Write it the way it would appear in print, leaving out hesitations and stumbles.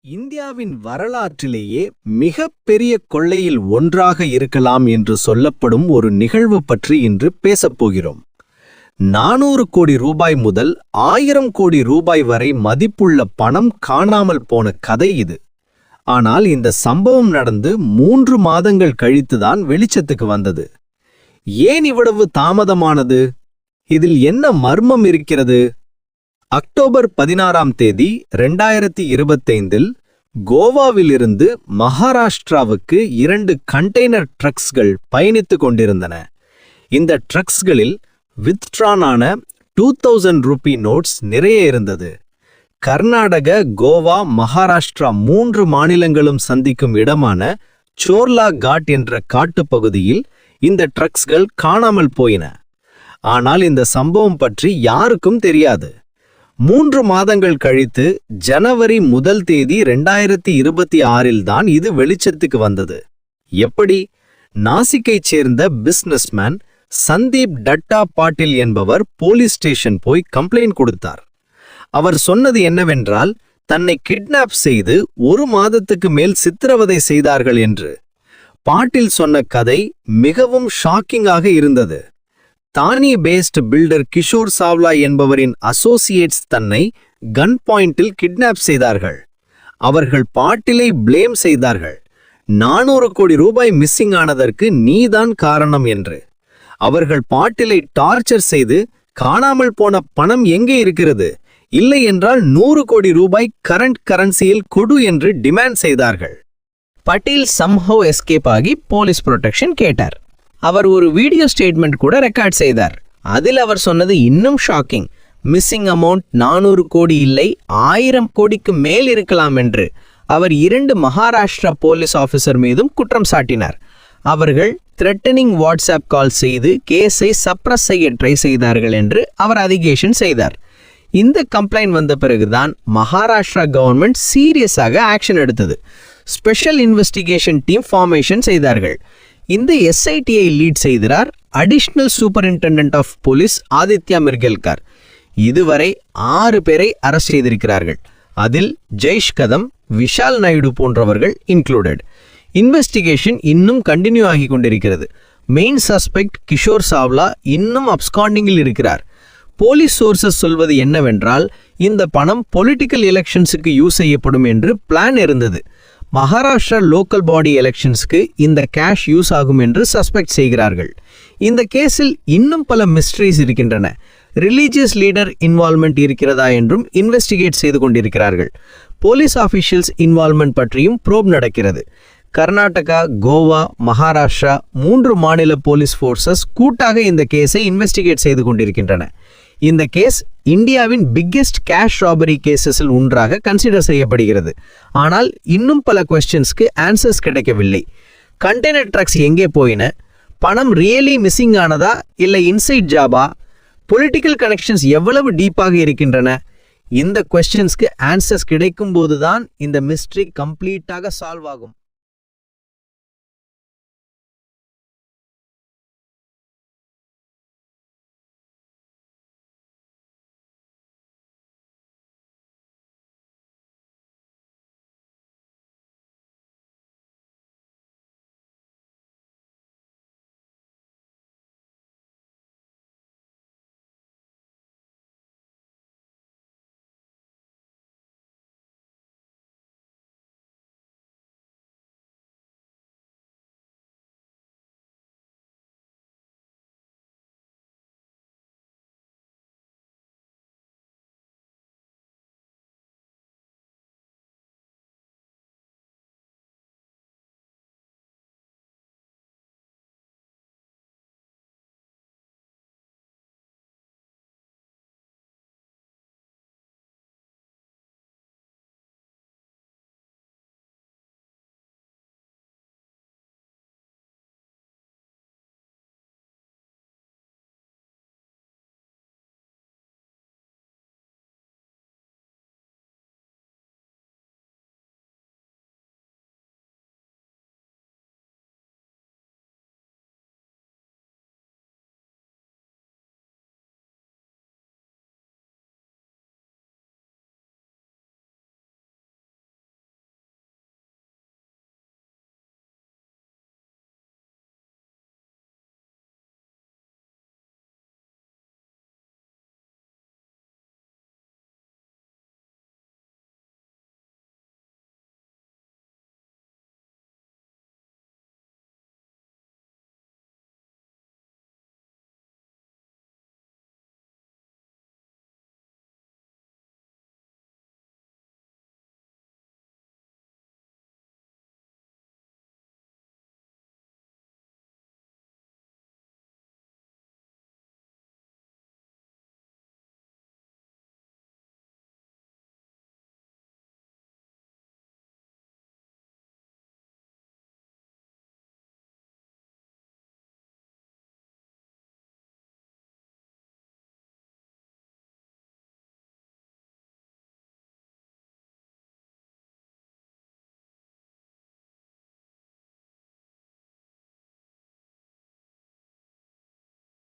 இந்தியாவின் வரலாற்றிலேயே மிகப்பெரிய கொள்ளையில் ஒன்றாக இருக்கலாம் என்று சொல்லப்படும் ஒரு நிகழ்வு பற்றி இன்று பேசப்போகிறோம். 400 கோடி ரூபாய் முதல் 1000 கோடி ரூபாய் வரை மதிப்புள்ள பணம் காணாமல் போன கதை இது. ஆனால் இந்த சம்பவம் நடந்து 3 மாதங்கள் கழித்துதான் வெளிச்சத்துக்கு வந்தது. ஏன் இவ்வளவு தாமதமானது? இதில் என்ன மர்மம் இருக்கிறது? அக்டோபர் 16ஆம் தேதி 2025இல் கோவாவிலிருந்து மகாராஷ்டிராவுக்கு 2 கண்டெய்னர் ட்ரக்ஸ்கள் பயணித்துக் கொண்டிருந்தன. இந்த ட்ரக்ஸ்களில் வித்ட்ரானான 2000 ரூபி நோட்ஸ் நிறைய இருந்தது. கர்நாடக, கோவா, மகாராஷ்டிரா 3 மாநிலங்களும் சந்திக்கும் இடமான சோர்லா காட் என்ற காட்டுப்பகுதியில் இந்த ட்ரக்ஸ்கள் காணாமல் போயின. ஆனால் இந்த சம்பவம் பற்றி யாருக்கும் தெரியாது. 3 மாதங்கள் கழித்து ஜனவரி 1 தேதி 2026இல் தான் இது வெளிச்சத்துக்கு வந்தது. எப்படி? நாசிக்கைச் சேர்ந்த பிசினஸ்மேன் சந்தீப் டட்டா பாட்டில் என்பவர் போலீஸ் ஸ்டேஷன் போய் கம்ப்ளைண்ட் கொடுத்தார். அவர் சொன்னது என்னவென்றால், தன்னை கிட்னாப் செய்து 1 மாதத்துக்கு மேல் சித்திரவதை செய்தார்கள் என்று. பாட்டில் சொன்ன கதை மிகவும் ஷாக்கிங்காக இருந்தது. தானி பேஸ்ட் பில்டர் கிஷோர் சாவ்லா என்பவரின் அசோசியேட்ஸ் தன்னை கன் பாயிண்டில் கிட்னாப் செய்தார்கள். அவர்கள் பாட்டிலை பிளேம் செய்தார்கள். 400 கோடி ரூபாய் மிஸ்ஸிங் ஆனதற்கு நீதான் காரணம் என்று. அவர்கள் பாட்டிலை டார்ச்சர் செய்து காணாமல் போன பணம் எங்கே இருக்கிறது, இல்லை என்றால் 100 கோடி ரூபாய் கரண்ட் கரன்சியில் கொடு என்று டிமாண்ட் செய்தார்கள். பட்டேல் சம்ஹவ் எஸ்கேப் ஆகி போலீஸ் ப்ரொடெக்ஷன் கேட்டார். அவர் ஒரு வீடியோ ஸ்டேட்மெண்ட் கூட ரெக்கார்ட் செய்தார். அதில் அவர் சொன்னது இன்னும் ஷாக்கிங். மிஸ்ஸிங் அமௌண்ட் 400 கோடி இல்லை, 1000 கோடிக்கு மேல் இருக்கலாம் என்று. அவர் 2 மகாராஷ்டிரா போலீஸ் ஆஃபீஸர் மீதும் குற்றம் சாட்டினார். அவர்கள் த்ரெட்டனிங் வாட்ஸ்அப் கால் செய்து கேஸை சப்ரஸ் செய்ய ட்ரை செய்தார்கள் என்று அவர் அலிகேஷன் செய்தார். இந்த கம்ப்ளைண்ட் வந்த பிறகுதான் மகாராஷ்டிரா கவர்மெண்ட் சீரியஸாக ஆக்ஷன் எடுத்தது. ஸ்பெஷல் இன்வெஸ்டிகேஷன் டீம் ஃபார்மேஷன் செய்தார்கள். இந்த எஸ்ஐடியை லீட் செய்கிறார் additional superintendent of police Aditya Mirgelkar. இதுவரை 6 பேரை அரெஸ்ட் செய்திருக்கிறார்கள். அதில் ஜெய்ஷ் கதம், விஷால் நாயுடு போன்றவர்கள் இன்க்ளூடட். இன்வெஸ்டிகேஷன் இன்னும் கண்டினியூ ஆகி கொண்டிருக்கிறது. மெயின் சஸ்பெக்ட் கிஷோர் சாவ்லா இன்னும் அப்ஸ்காண்டிங்கில் இருக்கிறார். போலீஸ் சோர்சஸ் சொல்வது என்னவென்றால், இந்த பணம் பொலிட்டிக்கல் எலெக்ஷன்ஸுக்கு யூஸ் செய்யப்படும் என்று பிளான் இருந்தது. மகாராஷ்டிரா லோக்கல் பாடி எலெக்ஷன்ஸ்க்கு இந்த கேஷ் யூஸ் ஆகும் என்று சஸ்பெக்ட் செய்கிறார்கள். இந்த கேஸில் இன்னும் பல மிஸ்ட்ரீஸ் இருக்கின்றன. ரிலீஜியஸ் லீடர் இன்வால்மெண்ட் இருக்கிறதா என்றும் இன்வெஸ்டிகேட் செய்து கொண்டிருக்கிறார்கள். போலீஸ் ஆஃபீஷியல்ஸ் இன்வால்மெண்ட் பற்றியும் ப்ரோப் நடக்கிறது. கர்நாடகா, கோவா, மகாராஷ்டிரா 3 மாநில போலீஸ் ஃபோர்ஸஸ் கூட்டாக இந்த கேஸை இன்வெஸ்டிகேட் செய்து கொண்டிருக்கின்றன. இந்த கேஸ் இந்தியாவின் பிக்கெஸ்ட் கேஷ் ராபரி கேசஸில் ஒன்றாக கன்சிடர் செய்யப்படுகிறது. ஆனால் இன்னும் பல கொஸ்டின்ஸ்க்கு ஆன்சர்ஸ் கிடைக்கவில்லை. கண்டெய்னர் ட்ரக்ஸ் எங்கே போயின? பணம் ரியலி மிஸ்ஸிங் ஆனதா இல்லை இன்சைட் ஜாபா? பொலிட்டிக்கல் கனெக்ஷன்ஸ் எவ்வளவு டீப்பாக இருக்கின்றன? இந்த கொஸ்டின்ஸ்க்கு ஆன்சர்ஸ் கிடைக்கும் போதுதான் இந்த மிஸ்ட்ரி கம்ப்ளீட்டாக சால்வ் ஆகும்.